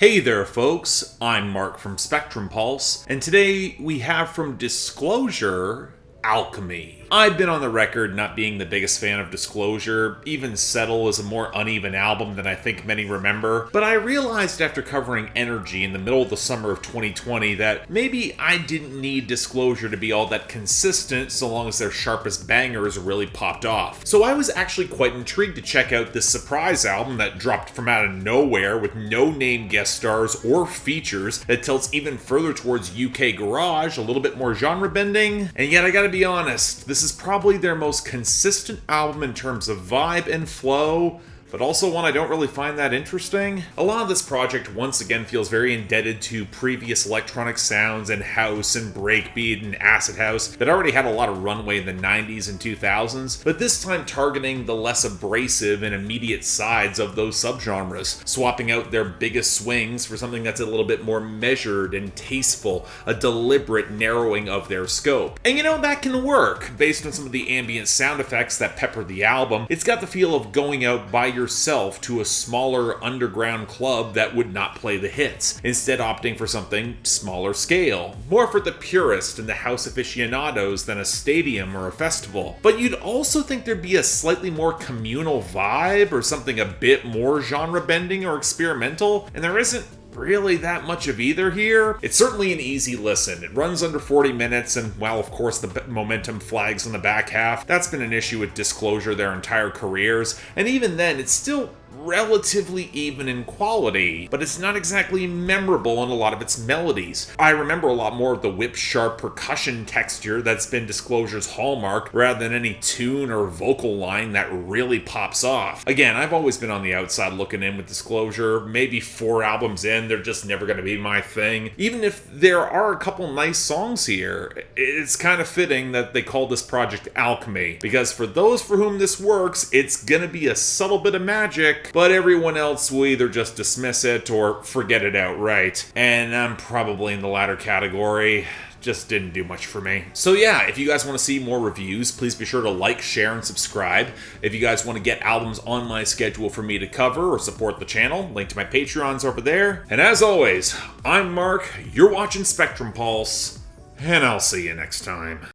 Hey there folks, I'm Mark from Spectrum Pulse, and today we have from Disclosure, Alchemy. I've been on the record not being the biggest fan of Disclosure. Even Settle is a more uneven album than I think many remember, but I realized after covering Energy in the middle of the summer of 2020 that maybe I didn't need Disclosure to be all that consistent so long as their sharpest bangers really popped off. So I was actually quite intrigued to check out this surprise album that dropped from out of nowhere with no name guest stars or features that tilts even further towards UK garage, a little bit more genre bending, and yet I gotta be honest, this is probably their most consistent album in terms of vibe and flow, but also one I don't really find that interesting. A lot of this project once again feels very indebted to previous electronic sounds and house and breakbeat and acid house that already had a lot of runway in the 90s and 2000s, but this time targeting the less abrasive and immediate sides of those subgenres, swapping out their biggest swings for something that's a little bit more measured and tasteful, a deliberate narrowing of their scope. And you know, that can work. Based on some of the ambient sound effects that pepper the album, it's got the feel of going out by yourself to a smaller underground club that would not play the hits, instead opting for something smaller scale, more for the purist and the house aficionados than a stadium or a festival. But you'd also think there'd be a slightly more communal vibe or something a bit more genre bending or experimental, and there isn't really that much of either here. It's certainly an easy listen. It runs under 40 minutes, and while of course the momentum flags on the back half, that's been an issue with Disclosure their entire careers, and even then it's still relatively even in quality, but it's not exactly memorable in a lot of its melodies. I remember a lot more of the whip-sharp percussion texture that's been Disclosure's hallmark, rather than any tune or vocal line that really pops off. Again, I've always been on the outside looking in with Disclosure. Maybe 4 albums in, they're just never going to be my thing. Even if there are a couple nice songs here, it's kind of fitting that they call this project Alchemy, because for those for whom this works, it's gonna be a subtle bit of magic, but everyone else will either just dismiss it or forget it outright. And I'm probably in the latter category. Just didn't do much for me. So yeah, if you guys want to see more reviews, please be sure to like, share, and subscribe. If you guys want to get albums on my schedule for me to cover or support the channel, link to my Patreon's over there. And as always, I'm Mark, you're watching Spectrum Pulse, and I'll see you next time.